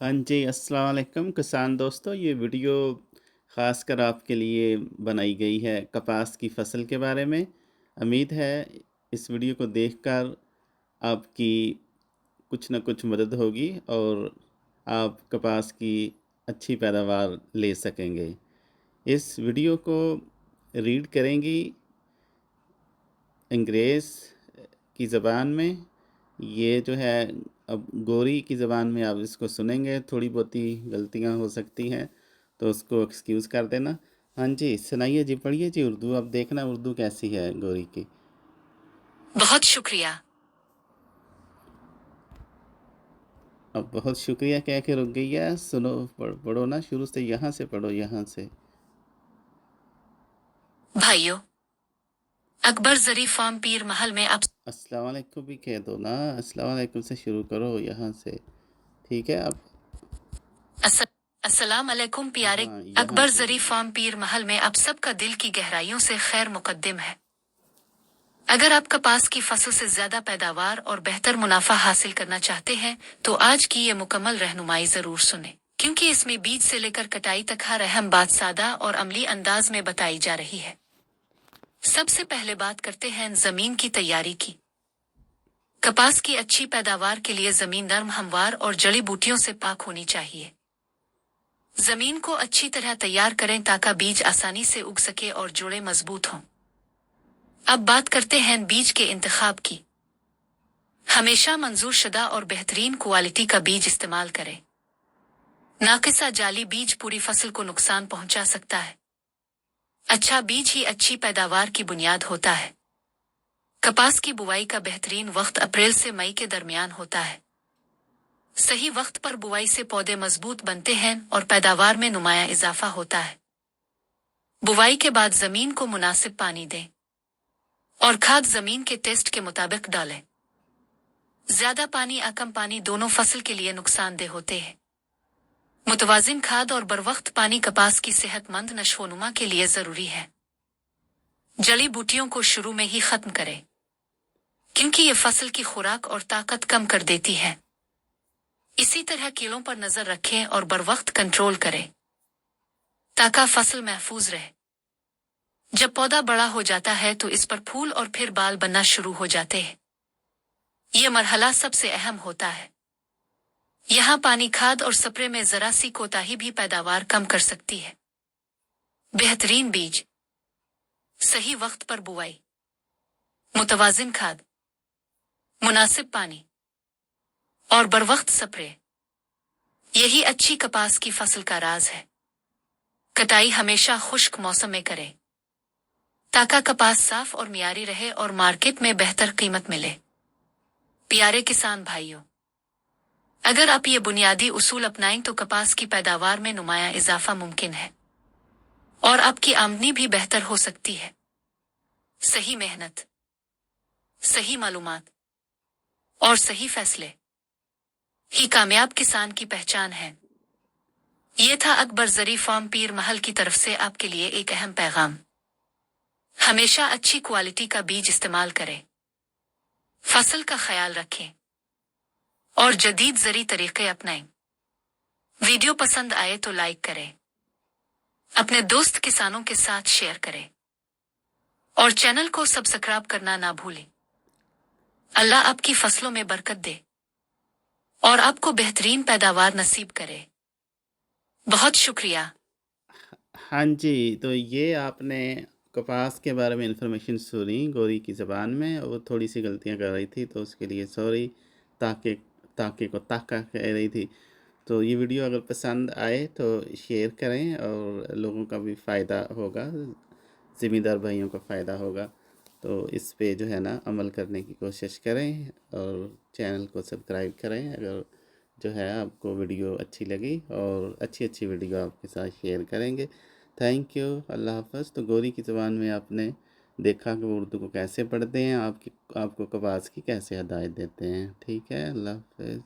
हाँ जी, अस्सलाम वालेकुम किसान दोस्तों। ये वीडियो ख़ास कर आपके लिए बनाई गई है कपास की फ़सल के बारे में। उम्मीद है इस वीडियो को देखकर आपकी कुछ न कुछ मदद होगी और आप कपास की अच्छी पैदावार ले सकेंगे। इस वीडियो को रीड करेंगी अंग्रेज़ की ज़बान में। ये जो है अब गोरी की ज़बान में आप इसको सुनेंगे, थोड़ी बहुत ही गलतियाँ हो सकती हैं तो उसको एक्सक्यूज़ कर देना। हाँ जी, सुनाइए जी, पढ़िए जी उर्दू। अब देखना उर्दू कैसी है गोरी की। बहुत शुक्रिया। अब बहुत शुक्रिया कह के रुक गई है। सुनो, पढ़ो ना शुरू से, यहाँ से पढ़ो, यहाँ से। भाइयों, अकबर जरी फार्म पीर महल में अब अस्सलाम वालेकुम भी कह दो ना, अस्सलाम वालेकुम से शुरू करो यहाँ से। ठीक है, अब अस्सलाम अलैकुम प्यारे। हाँ यहाँ अकबर से। जरी फार्म पीर महल में आप सबका दिल की गहराइयों से खैर मुकद्दम है। अगर आप कपास की फसल से ज्यादा पैदावार और बेहतर मुनाफा हासिल करना चाहते हैं तो आज की ये मुकम्मल रहनुमाई जरूर सुने, क्योंकि इसमें बीज से लेकर कटाई तक हर अहम बात सादा और अमली अंदाज में बताई जा रही है। सबसे पहले बात करते हैं जमीन की तैयारी की। कपास की अच्छी पैदावार के लिए जमीन नर्म, हमवार और जड़ी बूटियों से पाक होनी चाहिए। जमीन को अच्छी तरह तैयार करें ताकि बीज आसानी से उग सके और जोड़े मजबूत हों। अब बात करते हैं बीज के इंतखाब की। हमेशा मंजूर शुदा और बेहतरीन क्वालिटी का बीज इस्तेमाल करें। नाकिसा जाली बीज पूरी फसल को नुकसान पहुंचा सकता है। अच्छा बीज ही अच्छी पैदावार की बुनियाद होता है। कपास की बुवाई का बेहतरीन वक्त अप्रैल से मई के दरमियान होता है। सही वक्त पर बुवाई से पौधे मजबूत बनते हैं और पैदावार में नुमाया इजाफा होता है। बुवाई के बाद जमीन को मुनासिब पानी दें और खाद जमीन के टेस्ट के मुताबिक डालें। ज्यादा पानी या कम पानी दोनों फसल के लिए नुकसानदेह होते हैं। मुतवाजिन खाद और बरवक्त पानी कपास की सेहतमंद नशोनुमा के लिए जरूरी है। जड़ी बूटियों को शुरू में ही खत्म करें, क्योंकि ये फसल की खुराक और ताकत कम कर देती है। इसी तरह कीड़ों पर नजर रखें और बरवक्त कंट्रोल करें ताकि फसल महफूज रहे। जब पौधा बड़ा हो जाता है तो इस पर फूल और फिर बाल बनना शुरू हो जाते हैं। यह मरहला सबसे अहम होता है। यहाँ पानी, खाद और स्प्रे में जरा सी कोताही भी पैदावार कम कर सकती है। बेहतरीन बीज, सही वक्त पर बुआई, मुतवाजिन खाद, मुनासिब पानी और बरवक्त स्प्रे, यही अच्छी कपास की फसल का राज है। कटाई हमेशा खुश्क मौसम में करें ताकि कपास साफ और मियारी रहे और मार्केट में बेहतर कीमत मिले। प्यारे किसान भाइयों, अगर आप ये बुनियादी उसूल अपनाएं तो कपास की पैदावार में नुमाया इजाफा मुमकिन है और आपकी आमदनी भी बेहतर हो सकती है। सही मेहनत, सही मालूमात और सही फैसले ही कामयाब किसान की पहचान है। ये था अकबर जरी फार्म पीर महल की तरफ से आपके लिए एक अहम पैगाम। हमेशा अच्छी क्वालिटी का बीज इस्तेमाल करें, फसल का ख्याल रखें और जदीद जरी तरीके अपनाएं। वीडियो पसंद आए तो लाइक करें, अपने दोस्त किसानों के साथ शेयर करें और चैनल को सब्सक्राइब करना ना भूलें। अल्लाह आपकी फसलों में बरकत दे और आपको बेहतरीन पैदावार नसीब करे। बहुत शुक्रिया। हाँ जी, तो ये आपने कपास के बारे में इन्फॉर्मेशन सुनी गोरी की ज़बान में। वो थोड़ी सी गलतियां कर रही थी तो उसके लिए सॉरी। ताकि ताकि को ताका कह रही थी। तो ये वीडियो अगर पसंद आए तो शेयर करें और लोगों का भी फ़ायदा होगा, ज़िम्मेदार भाइयों का फ़ायदा होगा। तो इस पे जो है ना अमल करने की कोशिश करें और चैनल को सब्सक्राइब करें अगर जो है आपको वीडियो अच्छी लगी, और अच्छी अच्छी वीडियो आपके साथ शेयर करेंगे। थैंक यू, अल्लाह हाफ़िज़। तो गोरी की ज़बान में आपने देखा कि वो उर्दू को कैसे पढ़ते हैं, आपको कपास की कैसे हदायत देते हैं। ठीक है, अल्लाह हाफ़िज़।